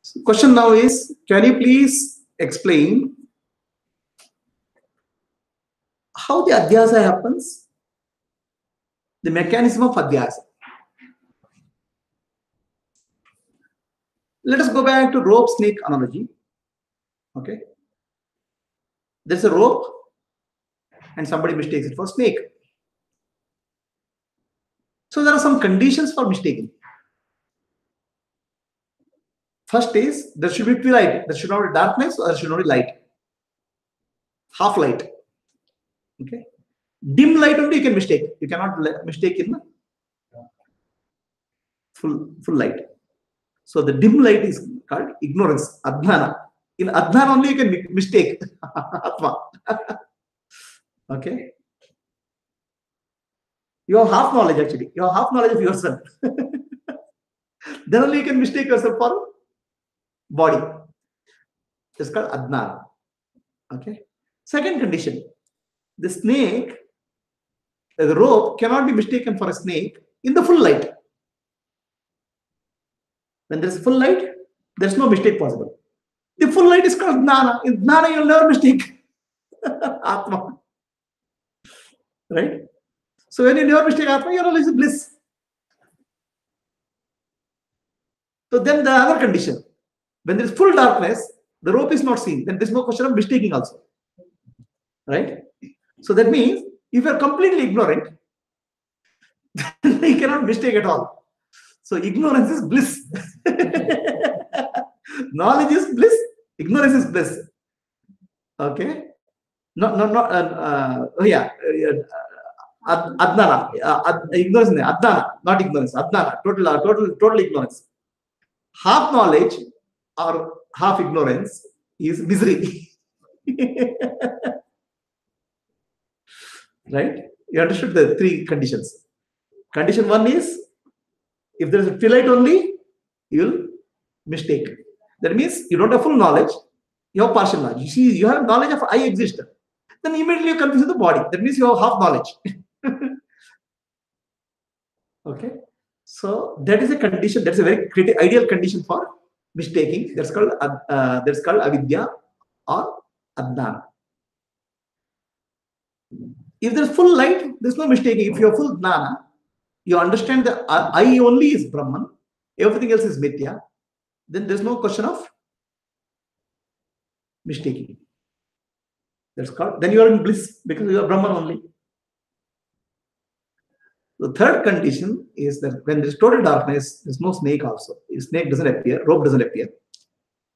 So question now is, can you please explain how the adhyasa happens? The mechanism of adhyasa. Let us go back to rope snake analogy. Okay. There's a rope and somebody mistakes it for snake. So there are some conditions for mistaking. First is there should be twilight. There should not be darkness or there should not be light. Half light. Okay. Dim light only you can mistake. You cannot mistake in full light. So the dim light is called ignorance, adhnana. In adhnana only you can mistake atma. Okay. You have half knowledge actually. You have half knowledge of yourself. Then only you can mistake yourself for body. It's called adhnana. Okay. Second condition. The snake, the rope cannot be mistaken for a snake in the full light. When there is full light, there is no mistake possible. The full light is called jnana. In jnana, you will never mistake Atma. Right? So when you never mistake Atma, your knowledge is bliss. So then the other condition, when there is full darkness, the rope is not seen. Then there is no question of mistaking also. Right? So that means if you are completely ignorant, then you cannot mistake at all. So ignorance is bliss. Knowledge is bliss. Ignorance is bliss. Okay. Adnana. Ignorance. Adnana. Not ignorance. Adnana. Total ignorance. Half knowledge or half ignorance is misery. Right? You understood the three conditions. Condition one is, if there is a twilight only, you will mistake. That means you don't have full knowledge, you have partial knowledge. You see, you have knowledge of I exist. Then immediately you confuse the body. That means you have half knowledge. Okay. So that is a condition, that's a very ideal condition for mistaking. That's called avidya or adnana. If there's full light, there's no mistaking. If you have full jnana, you understand that I only is Brahman, everything else is Mithya, then there's no question of mistaking. That's called, then you are in bliss because you are Brahman only. The third condition is that when there is total darkness, there's no snake also. If snake doesn't appear, rope doesn't appear.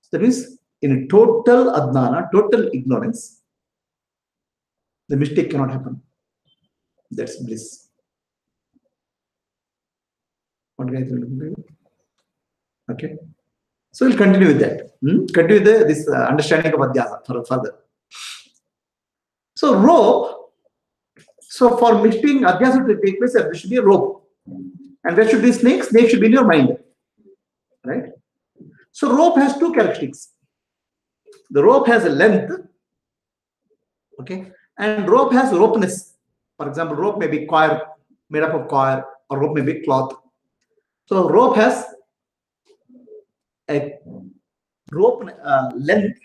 So that means in a total adnana, total ignorance, the mistake cannot happen. That's bliss. What guys are looking at? Okay. So we'll continue with that. Continue with this understanding of adhyasa further. So rope. So for mixing adhyasa to take place, there should be a rope. And there should be snake. Snake should be in your mind. Right? So rope has two characteristics. The rope has a length. Okay. And rope has ropeness. For example, rope may be coir, made up of coir, or rope may be cloth. So rope has a rope length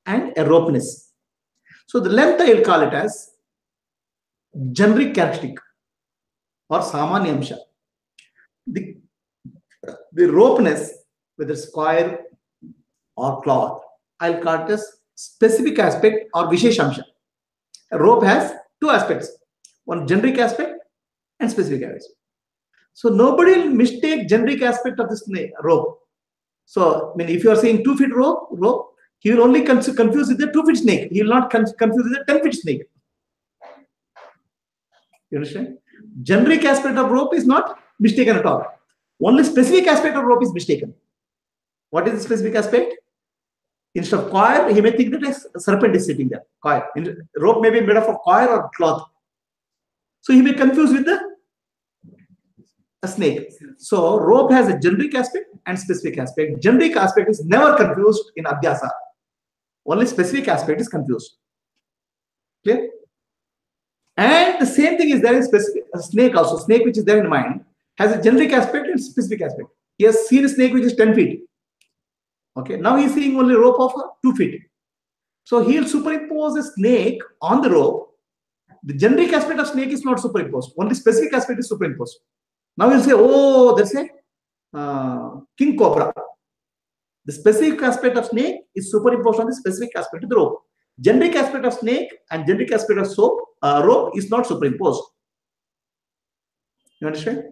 and a ropeness. So the length I will call it as generic characteristic or samanyamsha. The ropeness, whether it's coir or cloth, I'll call it as specific aspect or visheshamsha. A rope has two aspects, one generic aspect and specific aspect. So nobody will mistake generic aspect of this rope. So I mean, if you are saying 2 feet rope, he will only confuse with the 2 feet snake. He will not confuse with the 10 feet snake. You understand? Generic aspect of rope is not mistaken at all. Only specific aspect of rope is mistaken. What is the specific aspect? Instead of coir, he may think that a serpent is sitting there. Coir. Rope may be made up of coir or cloth. So he may confuse with a snake. So rope has a generic aspect and specific aspect. Generic aspect is never confused in adhyasa. Only specific aspect is confused. Clear? And the same thing is there in specific snake also. Snake which is there in mind has a generic aspect and specific aspect. He has seen a snake which is 10 feet. Okay, now he's seeing only rope of 2 feet. So he'll superimpose a snake on the rope. The generic aspect of snake is not superimposed. Only specific aspect is superimposed. Now he'll say, oh, there's a king cobra. The specific aspect of snake is superimposed on the specific aspect of the rope. Generic aspect of snake and generic aspect of rope is not superimposed. You understand?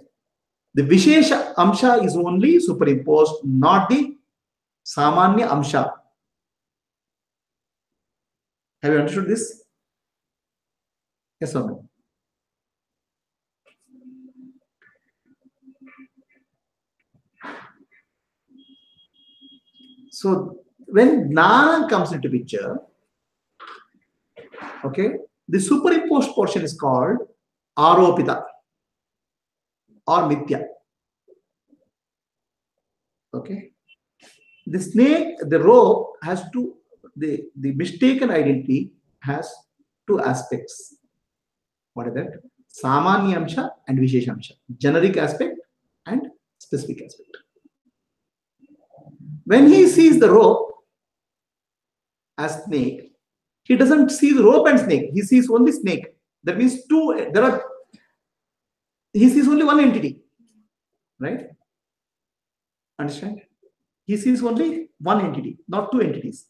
The Vishesha Amsha is only superimposed, not the Samanya Amsha. Have you understood this? Yes or no? So when Gnana comes into picture, okay, the superimposed portion is called Aropita or Mithya. Okay. The snake, the rope has the mistaken identity has 2 aspects. What is that? Samanyamsha and Visheshamsha. Generic aspect and specific aspect. When he sees the rope as snake, he doesn't see the rope and snake. He sees only snake. That means he sees only one entity. Right? Understand? He sees only one entity, not 2 entities.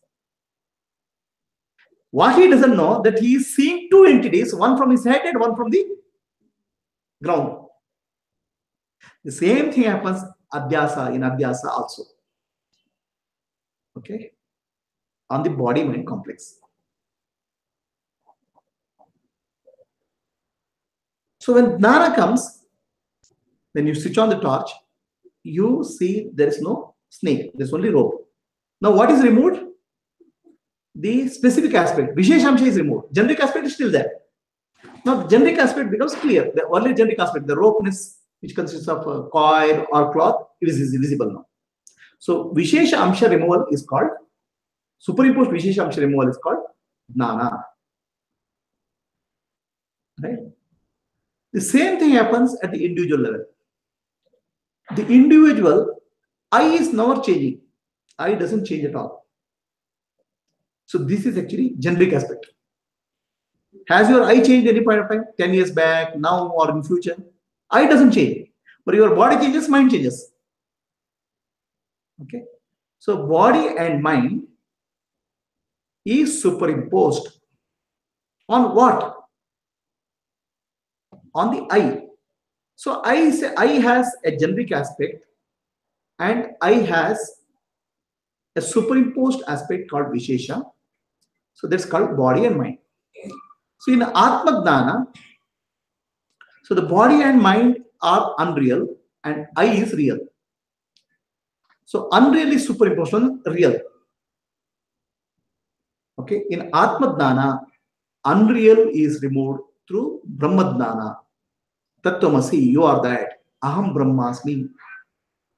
What he doesn't know that he is seeing 2 entities, one from his head and one from the ground. The same thing happens in Adhyasa also. Okay? On the body-mind complex. So when Gnana comes, when you switch on the torch, you see there is no snake, there's only rope. Now what is removed? The specific aspect, Visheshamsha is removed. Generic aspect is still there. Now the generic aspect becomes clear. The only generic aspect, the ropeness, which consists of a coil or cloth, it is visible now. So Vishesha Amsha removal is called, superimposed Vishesha Amsha removal is called Gnana. Right? The same thing happens at the individual level. The individual, I is never changing. I doesn't change at all. So this is actually generic aspect. Has your eye changed any point of time? 10 years back, now or in future? Eye doesn't change. But your body changes, mind changes. Okay. So body and mind is superimposed on what? On the eye. So eye has a generic aspect and eye has a superimposed aspect called Vishesha. So that's called body and mind. So in Atma Gnana, so the body and mind are unreal and I is real. So unreal is superimposed on real. Okay, in Atma Gnana, unreal is removed through Brahma Gnana. Tattvamasi, you are that. Aham Brahmasmi.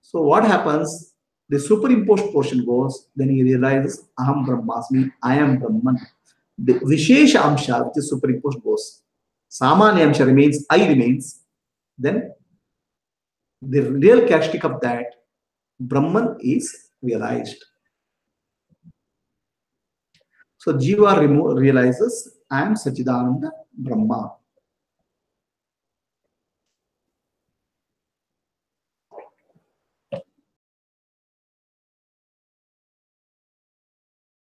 So what happens? The superimposed portion goes, then he realizes Aham Brahmasmi, I am Brahman. The Vishesha Amsha, which is superimposed, goes. Samanya Amsha remains, I remains. Then the real characteristic of that Brahman is realized. So Jiva realizes I am Sachidananda Brahma.